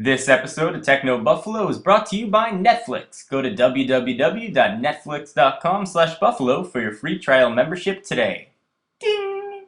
This episode of Techno Buffalo is brought to you by Netflix. Go to www.netflix.com/buffalo for your free trial membership today. Ding!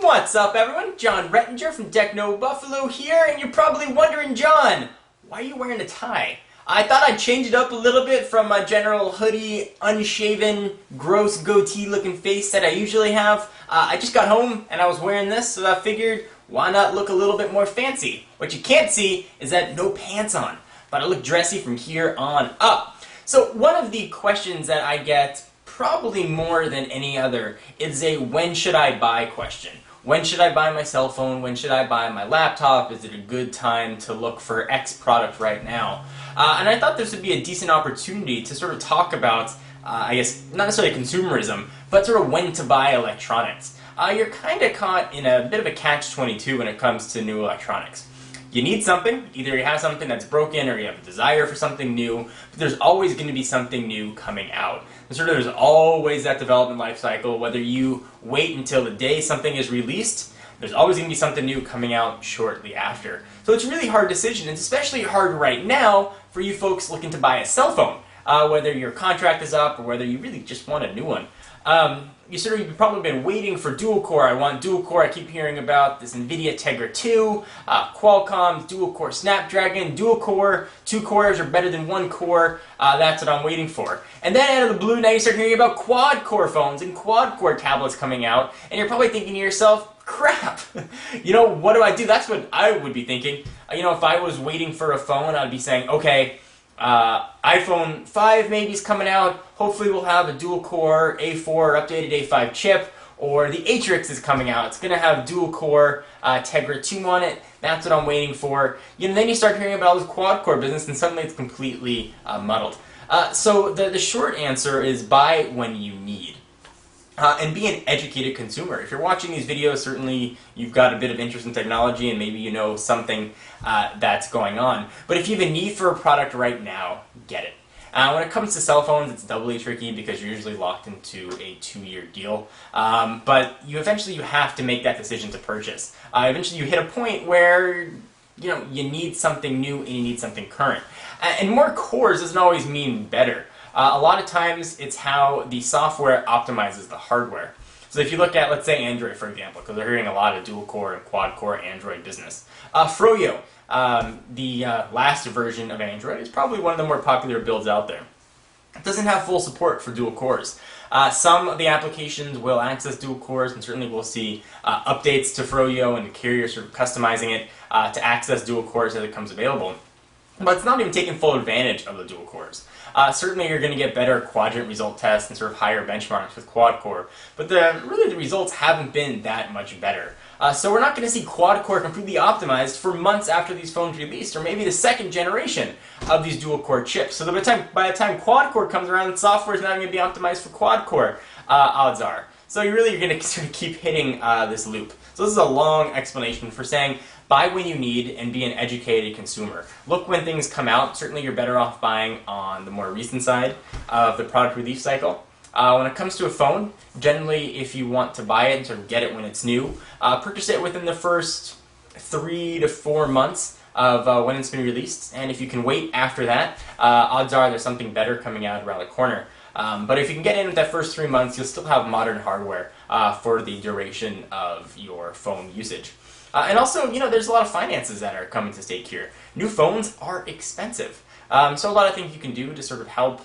What's up, everyone? John Rettinger from Techno Buffalo here, and you're probably wondering, John, why are you wearing a tie? I thought I'd change it up a little bit from my general hoodie, unshaven, gross goatee-looking face that I usually have. I just got home and I was wearing this, so I figured, why not look a little bit more fancy? What you can't see is that no pants on, but I look dressy from here on up. So one of the questions that I get, probably more than any other, is a when should I buy question. When should I buy my cell phone? When should I buy my laptop? Is it a good time to look for X product right now? And I thought this would be a decent opportunity to sort of talk about, I guess, not necessarily consumerism, but sort of when to buy electronics. You're kind of caught in a bit of a catch-22 when it comes to new electronics. You need something, either you have something that's broken or you have a desire for something new, but there's always going to be something new coming out. And sort of there's always that development life cycle, whether you wait until the day something is released, there's always going to be something new coming out shortly after. So it's a really hard decision, and it's especially hard right now for you folks looking to buy a cell phone, whether your contract is up or whether you really just want a new one. You've probably been waiting for dual-core. I want dual-core. I keep hearing about this NVIDIA Tegra 2, Qualcomm's dual-core Snapdragon, dual-core, 2 cores are better than 1 core. That's what I'm waiting for. And then out of the blue, now you start hearing about quad-core phones and quad-core tablets coming out, and you're probably thinking to yourself, crap, what do I do? That's what I would be thinking. If I was waiting for a phone, I'd be saying, okay, iPhone 5 maybe is coming out. Hopefully we'll have a dual-core A4 updated A5 chip, or the Atrix is coming out. It's going to have dual-core Tegra 2 on it. That's what I'm waiting for. Then you start hearing about all this quad-core business, and suddenly it's completely muddled. So the short answer is buy when you need. And be an educated consumer. If you're watching these videos, certainly you've got a bit of interest in technology and maybe you know something that's going on. But if you have a need for a product right now, get it. When it comes to cell phones, it's doubly tricky because you're usually locked into a 2-year deal. But you have to make that decision to purchase. Eventually you hit a point where you need something new and you need something current. And more cores doesn't always mean better. A lot of times it's how the software optimizes the hardware. So if you look at, let's say, Android, for example, because we're hearing a lot of dual-core and quad-core Android business. Froyo, the last version of Android, is probably one of the more popular builds out there. It doesn't have full support for dual cores. Some of the applications will access dual cores, and certainly we'll see updates to Froyo and the carrier sort of customizing it to access dual cores as it comes available. But it's not even taking full advantage of the dual cores. Certainly you're going to get better quadrant result tests and sort of higher benchmarks with quad-core, but really the results haven't been that much better. So we're not going to see quad-core completely optimized for months after these phones released, or maybe the second generation of these dual-core chips. So by the time quad-core comes around, the software is not going to be optimized for quad-core, odds are. So you're going to sort of keep hitting this loop. So this is a long explanation for saying buy when you need and be an educated consumer. Look when things come out. Certainly you're better off buying on the more recent side of the product release cycle. When it comes to a phone, generally if you want to buy it and sort of get it when it's new, purchase it within the first 3 to 4 months of when it's been released. And if you can wait after that, odds are there's something better coming out around the corner. But if you can get in with that first 3 months, you'll still have modern hardware for the duration of your phone usage. And also, there's a lot of finances that are coming to stake here. New phones are expensive. So a lot of things you can do to sort of help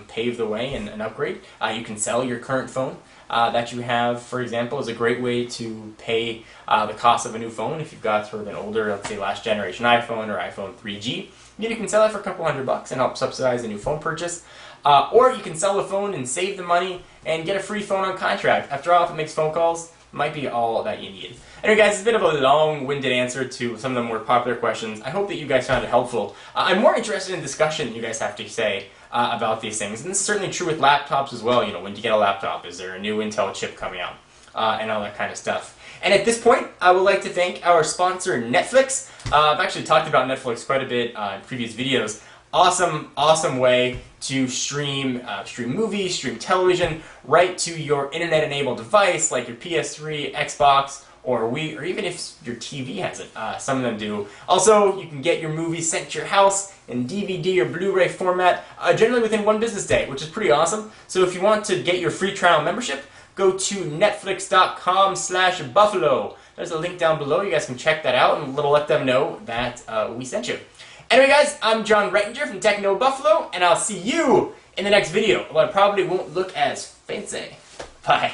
pave the way and upgrade. You can sell your current phone that you have, for example, is a great way to pay the cost of a new phone. If you've got sort of an older, let's say last generation iPhone or iPhone 3G, you can sell it for a couple $100 and help subsidize a new phone purchase. Or you can sell the phone and save the money and get a free phone on contract. After all, if it makes phone calls, it might be all that you need. Anyway guys, it's a bit of a long-winded answer to some of the more popular questions. I hope that you guys found it helpful. I'm more interested in discussion you guys have to say about these things. And this is certainly true with laptops as well. When you get a laptop, is there a new Intel chip coming out? And all that kind of stuff. And at this point, I would like to thank our sponsor, Netflix. I've actually talked about Netflix quite a bit in previous videos. Awesome way to stream movies, stream television right to your internet-enabled device like your PS3, Xbox, or even if your TV has it, some of them do. Also, you can get your movies sent to your house in DVD or Blu-ray format, generally within 1 business day, which is pretty awesome. So if you want to get your free trial membership, go to netflix.com/buffalo. There's a link down below. You guys can check that out and let them know that we sent you. Anyway, guys, I'm John Rettinger from Techno Buffalo, and I'll see you in the next video. Although I probably won't look as fancy. Bye.